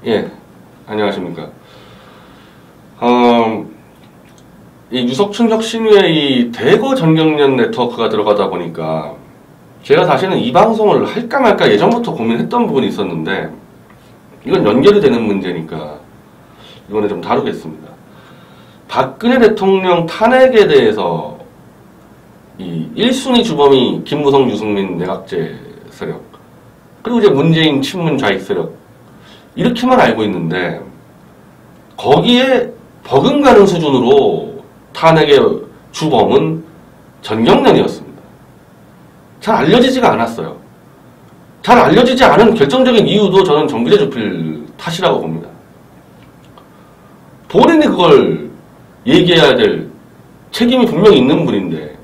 예, 안녕하십니까. 이 유석춘 혁신위에 이 대거 전경련 네트워크가 들어가다 보니까 제가 사실은 이 방송을 할까 말까 예전부터 고민했던 부분이 있었는데 이건 연결이 되는 문제니까 이번에 좀 다루겠습니다. 박근혜 대통령 탄핵에 대해서 이 1순위 주범이 김무성, 유승민 내각제 세력, 그리고 이제 문재인 친문 좌익 세력, 이렇게만 알고 있는데 거기에 버금가는 수준으로 탄핵의 주범은 전경련이었습니다. 잘 알려지지가 않았어요. 잘 알려지지 않은 결정적인 이유도 저는 정규재 주필 탓이라고 봅니다. 본인이 그걸 얘기해야 될 책임이 분명히 있는 분인데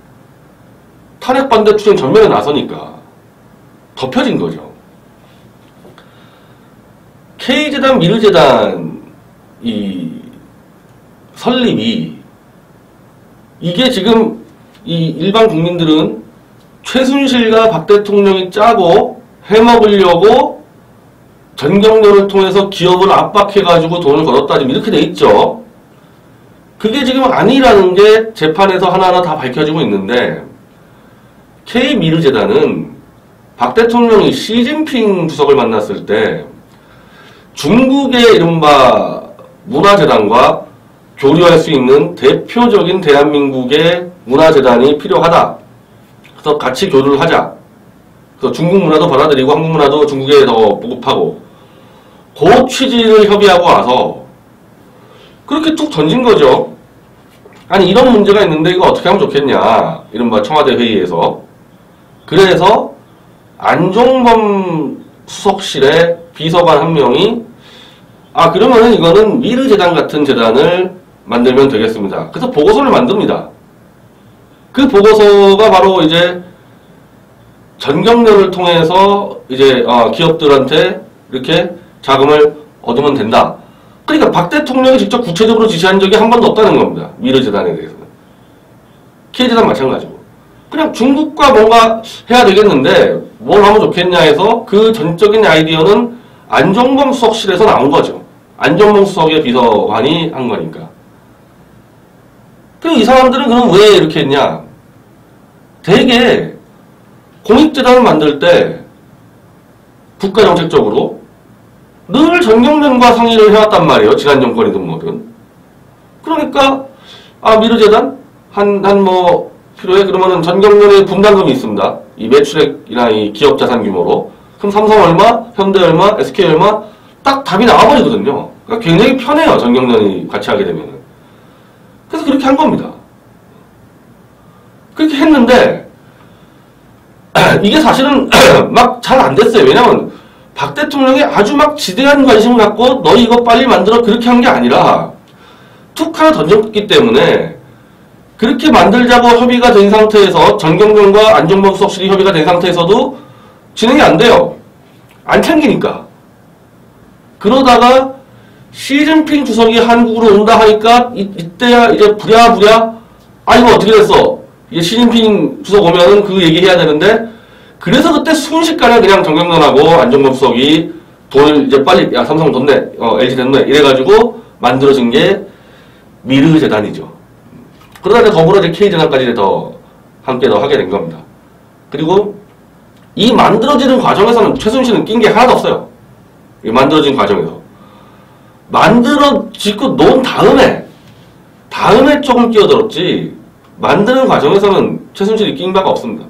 탄핵 반대 투쟁 전면에 나서니까 덮여진 거죠. K재단, 미르재단 이 설립이 이게 지금 이 일반 국민들은 최순실과 박 대통령이 짜고 해먹으려고 전경련을 통해서 기업을 압박해가지고 돈을 걸었다 지금 이렇게 돼 있죠. 그게 지금 아니라는 게 재판에서 하나하나 다 밝혀지고 있는데 K미르재단은 박 대통령이 시진핑 주석을 만났을 때 중국의 이른바 문화재단과 교류할 수 있는 대표적인 대한민국의 문화재단이 필요하다. 그래서 같이 교류를 하자. 그래서 중국 문화도 받아들이고 한국 문화도 중국에 더 보급하고 그 취지를 협의하고 와서 그렇게 툭 던진 거죠. 아니 이런 문제가 있는데 이거 어떻게 하면 좋겠냐. 이른바 청와대 회의에서. 그래서 안종범 수석실의 비서관 한 명이 그러면은 이거는 미르재단 같은 재단을 만들면 되겠습니다. 그래서 보고서를 만듭니다. 그 보고서가 바로 이제 전경련을 통해서 이제 기업들한테 이렇게 자금을 얻으면 된다. 그러니까 박 대통령이 직접 구체적으로 지시한 적이 한 번도 없다는 겁니다. 미르재단에 대해서는. K재단 마찬가지고. 그냥 중국과 뭔가 해야 되겠는데 뭘 하면 좋겠냐 해서 그 전적인 아이디어는 안종범 수석실에서 나온 거죠. 안종범 수석의 비서관이 한 거니까. 그리고 이 사람들은 그럼 왜 이렇게 했냐? 되게 공익재단을 만들 때 국가정책적으로 늘 전경련과 상의를 해왔단 말이에요. 지난 정권이든 뭐든. 그러니까 미르재단 뭐 필요해? 그러면은 전경련의 분담금이 있습니다. 이 매출액이나 이 기업 자산 규모로. 그럼 삼성 얼마, 현대 얼마, SK 얼마 딱 답이 나와버리거든요. 그러니까 굉장히 편해요. 전경련이 같이 하게 되면은. 그래서 그렇게 한 겁니다. 그렇게 했는데 이게 사실은 막 잘 안 됐어요. 왜냐면 박 대통령이 아주 막 지대한 관심을 갖고 너희 이거 빨리 만들어 그렇게 한 게 아니라 툭 하나 던졌기 때문에 그렇게 만들자고 협의가 된 상태에서 전경련과 안종범 수석실이 협의가 된 상태에서도 진행이 안 돼요. 안 챙기니까. 그러다가 시진핑 주석이 한국으로 온다 하니까 이때야 이제 부랴부랴 이거 어떻게 됐어? 이제 시진핑 주석 오면은 그 얘기 해야 되는데 그래서 그때 순식간에 그냥 전경련하고 안종범 수석이 돈을 이제 빨리 삼성 돈 내, LG 돈 내 이래가지고 만들어진 게 미르재단이죠. 그러다 이제 더불어 이제 K재단까지 더 함께 더 하게 된 겁니다. 그리고 이 만들어지는 과정에서는 최순실은 낀 게 하나도 없어요. 이 만들어진 과정에서. 만들어지고 놓은 다음에 조금 끼어들었지 만드는 과정에서는 최순실이 낀 바가 없습니다.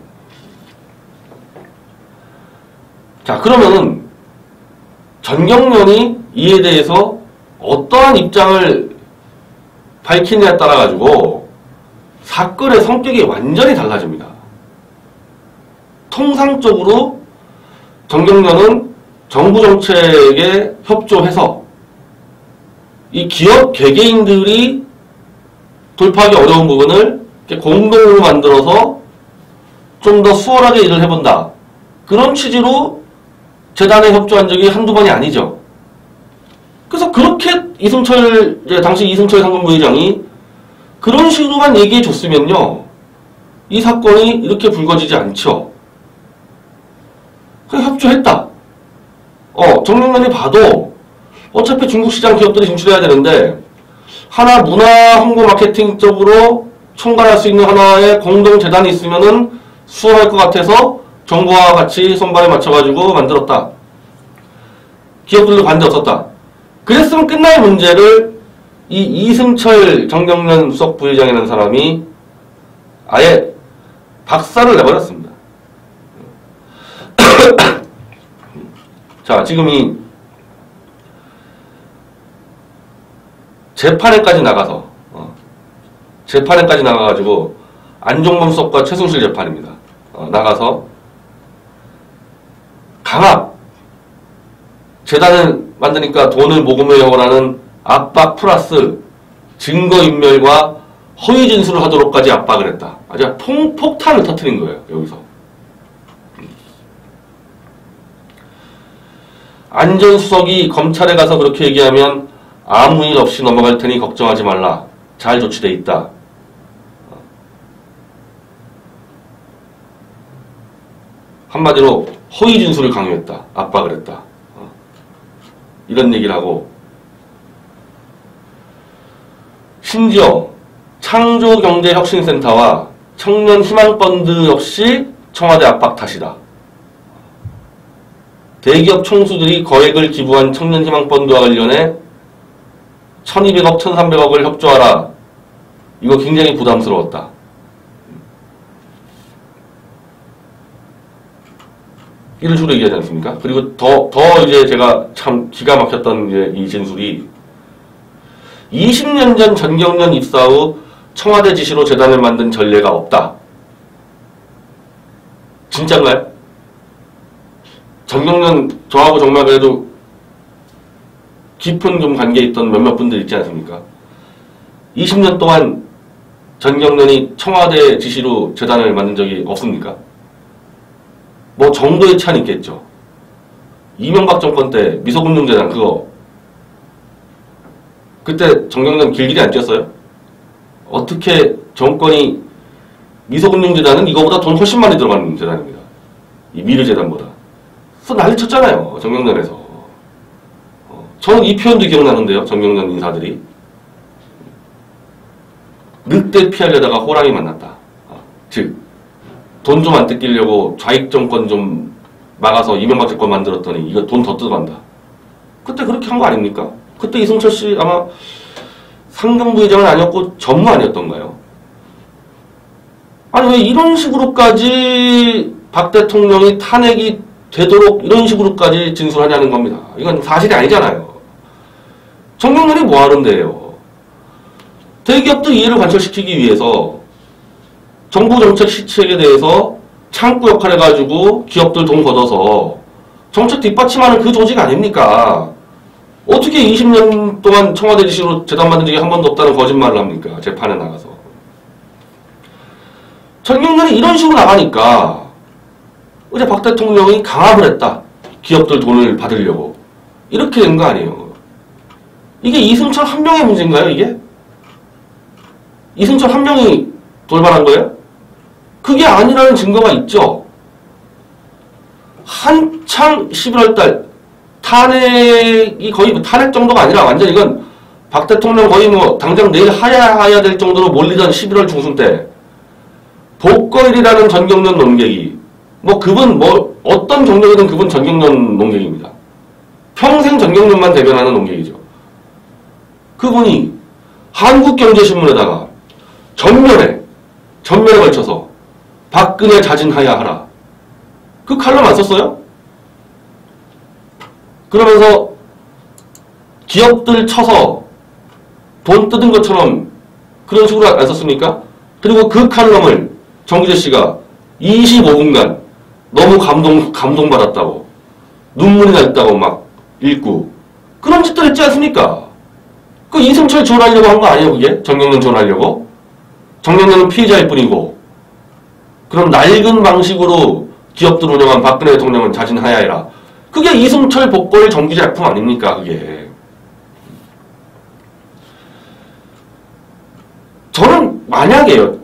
자, 그러면은 전경련이 이에 대해서 어떠한 입장을 밝히느냐에 따라 가지고 사건의 성격이 완전히 달라집니다. 통상적으로 전경련은 정부 정책에 협조해서 이 기업 개개인들이 돌파하기 어려운 부분을 공동으로 만들어서 좀 더 수월하게 일을 해본다. 그런 취지로 재단에 협조한 적이 한두 번이 아니죠. 그래서 그렇게 당시 이승철 상근부의장이 그런 식으로만 얘기해 줬으면요. 이 사건이 이렇게 불거지지 않죠. 그냥 협조했다. 정경련이 봐도 어차피 중국 시장 기업들이 진출해야 되는데 하나 문화 홍보 마케팅 쪽으로 총괄할 수 있는 하나의 공동재단이 있으면은 수월할 것 같아서 정부와 같이 손발에 맞춰가지고 만들었다. 기업들도 반대 없었다. 그랬으면 끝날 문제를 이 이승철 정경련 수석 부회장이라는 사람이 아예 박살을 내버렸습니다. 자, 지금 이 재판에까지 나가가지고 안종범 수석과 최순실 재판입니다. 나가서 강압 재단을 만드니까 돈을 모금해요 라는 압박 플러스 증거인멸과 허위 진술을 하도록까지 압박을 했다. 아주 폭탄을 터뜨린 거예요. 여기서. 안전수석이 검찰에 가서 그렇게 얘기하면 아무 일 없이 넘어갈 테니 걱정하지 말라. 잘 조치돼 있다. 한마디로 허위 진술을 강요했다. 압박을 했다. 이런 얘기를 하고 심지어 창조경제혁신센터와 청년희망펀드 역시 청와대 압박 탓이다. 대기업 총수들이 거액을 기부한 청년희망펀드와 관련해 1200억, 1300억을 협조하라. 이거 굉장히 부담스러웠다. 이런 식으로 얘기하지 않습니까? 그리고 더 이제 제가 참 기가 막혔던 이 진술이 20년 전 전경련 입사 후 청와대 지시로 재단을 만든 전례가 없다. 진짠가요? 전경련 저하고 정말 그래도 깊은 좀 관계에 있던 몇몇 분들 있지 않습니까? 20년 동안 전경련이 청와대 지시로 재단을 만든 적이 없습니까? 뭐 정도의 차는 있겠죠. 이명박 정권 때 미소금융재단 그거 그때 전경련 길길이 안 뛰었어요? 어떻게 정권이 미소금융재단은 이거보다 돈 훨씬 많이 들어가는 재단입니다. 이 미르재단보다. 그래서 난리 쳤잖아요. 전경련에서. 저는 이 표현도 기억나는데요. 전경련 인사들이. 늑대 피하려다가 호랑이 만났다. 즉 돈 좀 안 뜯기려고 좌익정권 좀 막아서 이명박 정권 만들었더니 이거 돈 더 뜯어간다. 그때 그렇게 한 거 아닙니까? 그때 이승철 씨 아마 상경부회장은 아니었고 전무 아니었던가요? 아니 왜 이런 식으로까지 박 대통령이 탄핵이 되도록 이런 식으로까지 진술하냐는 겁니다. 이건 사실이 아니잖아요. 정경련이 뭐 하는데요? 대기업들 이해를 관철시키기 위해서 정부 정책 시책에 대해서 창구 역할 해가지고 기업들 돈 걷어서 정책 뒷받침하는 그 조직 아닙니까? 어떻게 20년 동안 청와대 지시로 재단 만든 적이 한 번도 없다는 거짓말을 합니까? 재판에 나가서. 전경련이 이런 식으로 나가니까 어제 박 대통령이 강압을 했다. 기업들 돈을 받으려고. 이렇게 된 거 아니에요. 이게 이승철 한 명의 문제인가요, 이게? 이승철 한 명이 돌발한 거예요? 그게 아니라는 증거가 있죠. 한창 11월달 탄핵이 거의 탄핵 정도가 아니라 완전 이건 박 대통령 거의 뭐 당장 내일 하야 될 정도로 몰리던 11월 중순 때 복거일이라는 전경련 논객이 뭐 그분 뭐 어떤 경력이든 그분 전경련 논객입니다. 평생 전경련만 대변하는 논객이죠. 그분이 한국경제신문에다가 전면에 걸쳐서 박근혜 자진하야 하라. 그 칼럼 안 썼어요? 그러면서 기업들 쳐서 돈 뜯은 것처럼 그런 식으로 안 썼습니까? 그리고 그 칼럼을 정기재 씨가 25분간 너무 감동받았다고 눈물이 났다고 막 읽고 그런 짓들 했지 않습니까? 그 이승철 지원하려고 한 거 아니에요, 그게? 정경련 지원하려고? 정경련은 피해자일 뿐이고 그럼 낡은 방식으로 기업들 운영한 박근혜 대통령은 자진하야해라. 그게 이승철 복거일 정기재 작품 아닙니까, 그게. 저는 만약에요.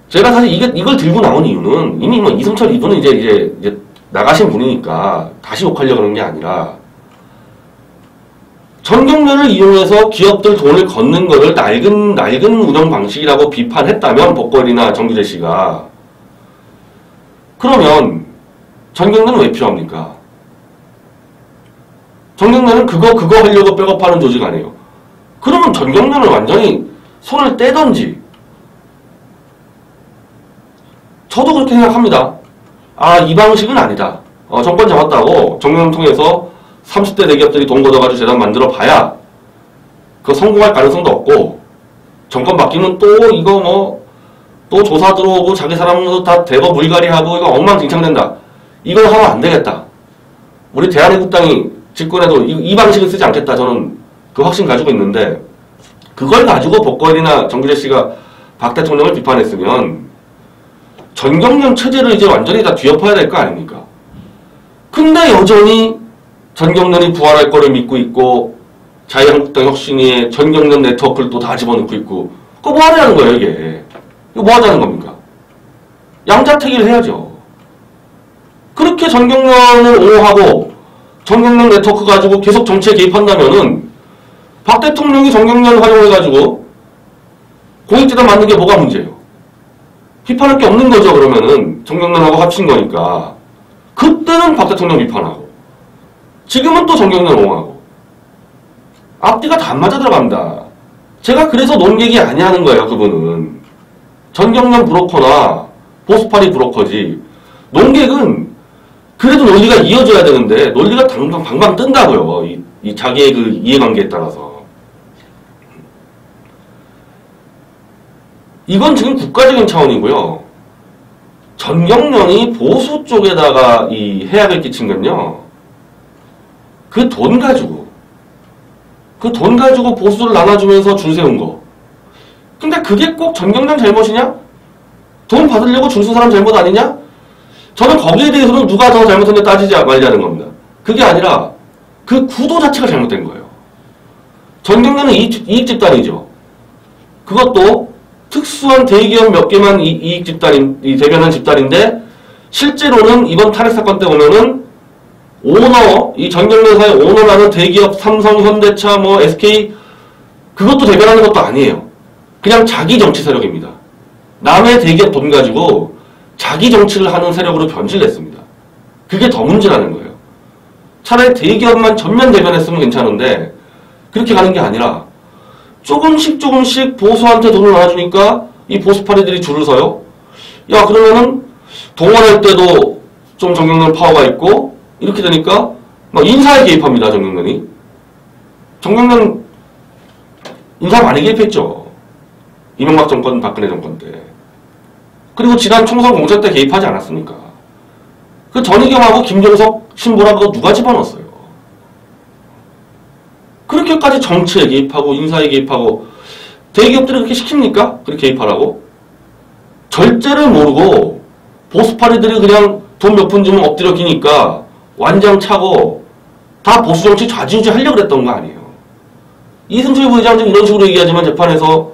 제가 사실 이걸 들고 나온 이유는 이미 뭐 이승철 이분은 이제 나가신 분이니까 다시 욕하려고 그런 게 아니라 전경련을 이용해서 기업들 돈을 걷는 거를 낡은 운영 방식이라고 비판했다면 복걸이나 정규재 씨가, 그러면 전경련은 왜 필요합니까? 전경련은 그거 하려고 백업하는 조직 아니에요. 그러면 전경련을 완전히 손을 떼던지. 저도 그렇게 생각합니다. 아, 이 방식은 아니다. 정권 잡았다고 전경련 통해서 30대 대기업들이 돈 걷어가지고 재단 만들어 봐야 그거 성공할 가능성도 없고, 정권 바뀌면 또 이거 또 조사 들어오고 자기 사람도 다 대거 물갈이하고 이거 엉망진창된다. 이걸 하면 안 되겠다. 우리 대한민국당이 집권해도 이 방식을 쓰지 않겠다. 저는 그 확신 가지고 있는데, 그걸 가지고 복걸이나 정규재 씨가 박 대통령을 비판했으면 전경련 체제를 이제 완전히 다 뒤엎어야 될 거 아닙니까? 근데 여전히 전경련이 부활할 거를 믿고 있고, 자유한국당 혁신위에 전경련 네트워크를 또 다 집어넣고 있고, 그거 뭐 하자는 거예요, 이게? 이거 뭐 하자는 겁니까? 양자택일을 해야죠. 그렇게 전경련을 옹호하고, 전경련 네트워크 가지고 계속 정치에 개입한다면은, 박 대통령이 전경련을 활용해가지고, 공익재단 만든 게 뭐가 문제예요? 비판할 게 없는 거죠, 그러면은. 전경련하고 합친 거니까. 그때는 박 대통령 비판하고, 지금은 또 전경련 옹호하고. 앞뒤가 다 안 맞아 들어갑니다. 제가 그래서 논객이 아니하는 거예요, 그분은. 전경련 브로커나 보수파리 브로커지. 논객은 그래도 논리가 이어져야 되는데 논리가 방방 뜬다고요. 이 자기의 그 이해관계에 따라서. 이건 지금 국가적인 차원이고요. 전경련이 보수 쪽에다가 이 해악을 끼친 건요. 그 돈 가지고 보수를 나눠주면서 줄 세운 거. 근데 그게 꼭 전경련 잘못이냐? 돈 받으려고 줄 선 사람 잘못 아니냐? 저는 거기에 대해서는 누가 더 잘못했냐 따지지 말자는 겁니다. 그게 아니라 그 구도 자체가 잘못된 거예요. 전경련은 이익집단이죠. 그것도 특수한 대기업 몇 개만 이익집단인, 대변한 집단인데, 실제로는 이번 탄핵 사건 때 보면은 오너, 이 전경련사의 오너라는 대기업 삼성, 현대차, SK, 그것도 대변하는 것도 아니에요. 그냥 자기 정치 세력입니다. 남의 대기업 돈 가지고 자기 정치를 하는 세력으로 변질됐습니다. 그게 더 문제라는 거예요. 차라리 대기업만 전면 대변했으면 괜찮은데, 그렇게 가는 게 아니라 조금씩 보수한테 돈을 나눠주니까 이 보수파리들이 줄을 서요. 야, 그러면은 동원할 때도 좀 전경련 파워가 있고, 이렇게 되니까 막 인사에 개입합니다, 전경련이. 전경련 인사 많이 개입했죠. 이명박 정권, 박근혜 정권 때. 그리고 지난 총선 공천 때 개입하지 않았습니까? 그 전희경하고 김종석 신보라 그거 누가 집어넣었어요? 그렇게까지 정치에 개입하고 인사에 개입하고 대기업들이 그렇게 시킵니까? 그렇게 개입하라고? 절제를 모르고 보수파리들이 그냥 돈 몇 푼 주면 엎드려 기니까 완장 차고 다 보수정치 좌지우지 하려고 그랬던 거 아니에요. 이승철 부회장 지금 이런 식으로 얘기하지만 재판에서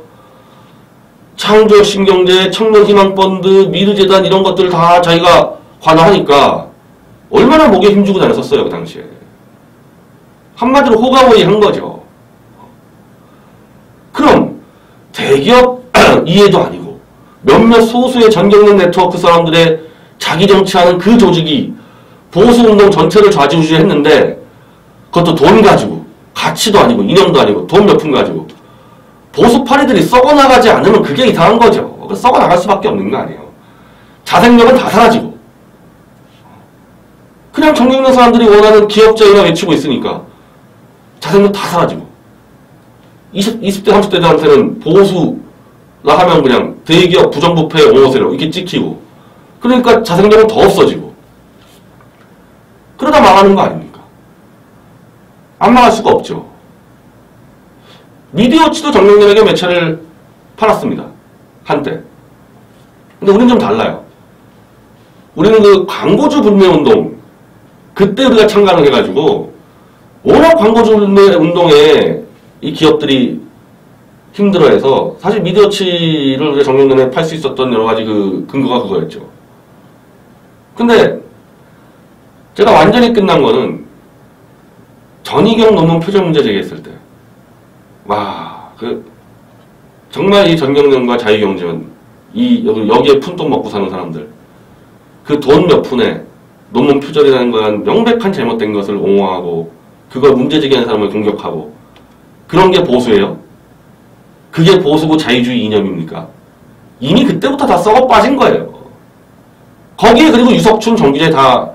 창조혁신경제, 청년희망펀드, 미르재단 이런 것들 다 자기가 관여하니까 얼마나 목에 힘주고 다녔었어요, 그 당시에. 한마디로 호가호위 한 거죠. 그럼 대기업 이해도 아니고 몇몇 소수의 전경련 네트워크 사람들의 자기 정치하는 그 조직이 보수운동 전체를 좌지우지 했는데, 그것도 돈 가지고, 가치도 아니고 이념도 아니고 돈 몇 푼 가지고 보수파리들이 썩어나가지 않으면 그게 이상한 거죠. 썩어나갈 수밖에 없는 거 아니에요. 자생력은 다 사라지고 그냥 전경련 사람들이 원하는 기업자이나 외치고 있으니까 자생력 다 사라지고, 20대 30대들한테는 보수라 하면 그냥 대기업 부정부패 옹호세력 이렇게 찍히고, 그러니까 자생력은 더 없어지고, 그러다 망하는 거 아닙니까? 안 망할 수가 없죠. 미디어치도 전경련에게 매체를 팔았습니다. 한때. 근데 우리는 좀 달라요. 우리는 그 광고주 불매운동, 그때 우리가 참가를 해가지고 워낙 광고주 불매운동에 이 기업들이 힘들어해서 사실 미디어치를 우리가 전경련에 팔 수 있었던 여러 가지 그 근거가 그거였죠. 근데 제가 완전히 끝난 거는 전희경 논문 표절 문제 제기했을 때, 와, 정말 이 전경련과 자유경제는 여기에 푼돈 먹고 사는 사람들, 그 돈 몇 푼에 논문 표절이라는 건 명백한 잘못된 것을 옹호하고 그걸 문제 제기하는 사람을 공격하고 그런 게 보수예요? 그게 보수고 자유주의 이념입니까? 이미 그때부터 다 썩어 빠진 거예요. 거기에 그리고 유석춘, 정규재 다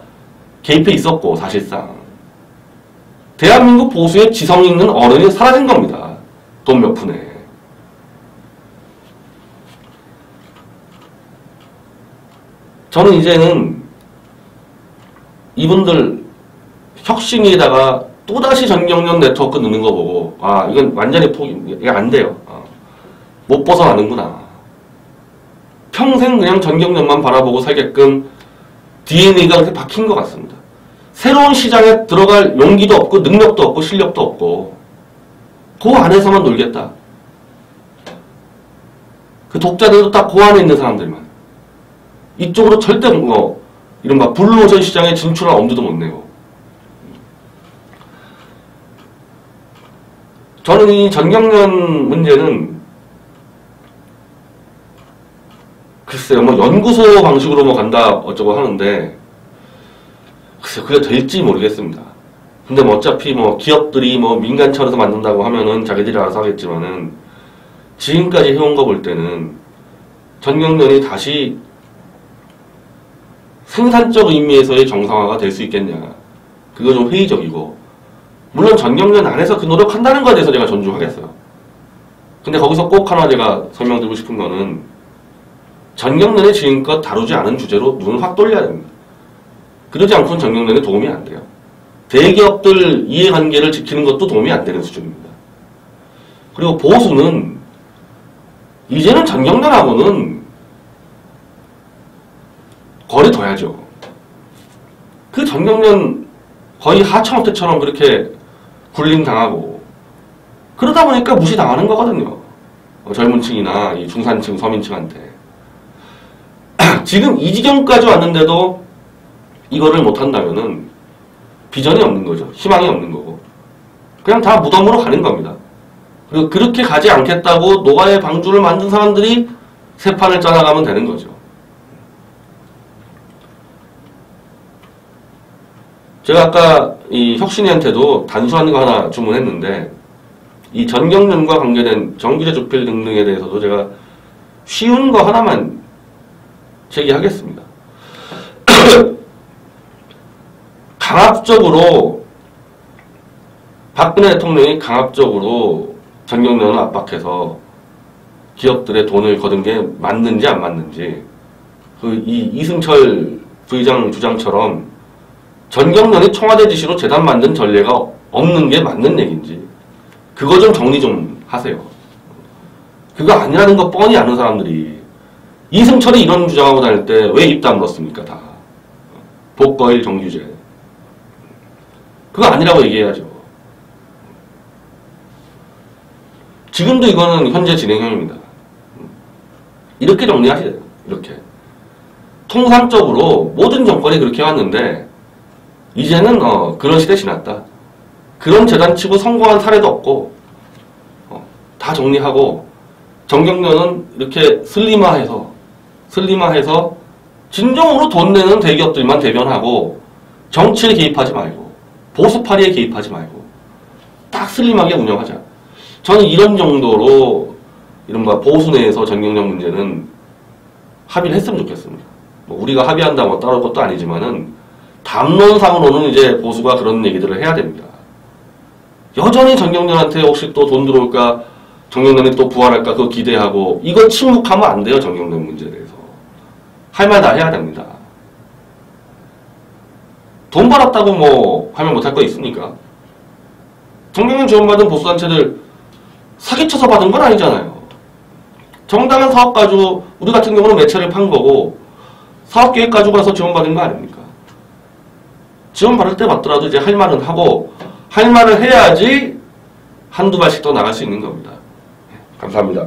개입해 있었고 사실상 대한민국 보수의 지성 있는 어른이 사라진 겁니다. 돈 몇 푼에. 저는 이제는 이분들 혁신위에다가 또다시 전경련 네트워크 넣는 거 보고 아 이건 완전히 이게 안 돼요. 못 벗어나는구나. 평생 그냥 전경련만 바라보고 살게끔 DNA가 그렇게 박힌 것 같습니다. 새로운 시장에 들어갈 용기도 없고 능력도 없고 실력도 없고 그 안에서만 놀겠다. 그 독자들도 딱 그 안에 있는 사람들만. 이쪽으로 절대 이른바 블루오션 시장에 진출할 엄두도 못 내고. 저는 이 전경련 문제는 글쎄요, 연구소 방식으로 간다 어쩌고 하는데 글쎄요, 그게 될지 모르겠습니다. 근데 어차피 기업들이 민간처에서 만든다고 하면은 자기들이 알아서 하겠지만은 지금까지 해온 거 볼 때는 전경련이 다시 생산적 의미에서의 정상화가 될 수 있겠냐. 그거 좀 회의적이고. 물론 전경련 안에서 그 노력한다는 거에 대해서 제가 존중하겠어요. 근데 거기서 꼭 하나 제가 설명드리고 싶은 거는 전경련이 지금껏 다루지 않은 주제로 눈을 확 돌려야 됩니다. 그러지 않고는 전경련에 도움이 안 돼요. 대기업들 이해관계를 지키는 것도 도움이 안 되는 수준입니다. 그리고 보수는 이제는 전경련하고는 거리 둬야죠. 그 전경련 거의 하청업체처럼 그렇게 굴림당하고 그러다 보니까 무시당하는 거거든요. 젊은 층이나 이 중산층, 서민층한테. 지금 이 지경까지 왔는데도 이거를 못한다면은 비전이 없는 거죠. 희망이 없는 거고. 그냥 다 무덤으로 가는 겁니다. 그리고 그렇게 가지 않겠다고 노가의 방주를 만든 사람들이 새 판을 짜나가면 되는 거죠. 제가 아까 이 혁신이한테도 단수하는 거 하나 주문했는데 이 전경련과 관계된 정규재 주필 등등에 대해서도 제가 쉬운 거 하나만 제기하겠습니다. 강압적으로 박근혜 대통령이 강압적으로 전경련을 압박해서 기업들의 돈을 거둔 게 맞는지 안 맞는지 이 이승철 부의장 주장처럼 전경련이 청와대 지시로 재단 만든 전례가 없는 게 맞는 얘기인지 그거 좀 정리 좀 하세요. 그거 아니라는 거 뻔히 아는 사람들이 이승철이 이런 주장하고 다닐 때 왜 입 다물었습니까? 다. 복거일 정규재. 그거 아니라고 얘기해야죠. 지금도 이거는 현재 진행형입니다. 이렇게 정리하셔야 돼요. 이렇게. 통상적으로 모든 정권이 그렇게 해왔는데 이제는 그런 시대 지났다. 그런 재단 치고 성공한 사례도 없고 다 정리하고 전경련은 이렇게 슬림화해서 진정으로 돈 내는 대기업들만 대변하고 정치에 개입하지 말고 보수파리에 개입하지 말고 딱 슬림하게 운영하자. 저는 이런 정도로 이른바 보수 내에서 전경련 문제는 합의를 했으면 좋겠습니다. 우리가 합의한다고 따로 것도 아니지만은 담론상으로는 이제 보수가 그런 얘기들을 해야 됩니다. 여전히 전경련한테 혹시 또 돈 들어올까, 전경련이 또 부활할까 그거 기대하고 이거 침묵하면 안 돼요. 전경련 문제에 대해서. 할 말 다 해야 됩니다. 돈 받았다고 하면 못할 거 있습니까? 전경련 지원받은 보수단체들 사기쳐서 받은 건 아니잖아요. 정당한 사업 가지고 우리 같은 경우는 매체를 판 거고 사업계획 가지고 가서 지원받은 거 아닙니까? 지원받을 때 받더라도 이제 할 말은 하고 할 말을 해야지 한두 발씩 더 나갈 수 있는 겁니다. 감사합니다.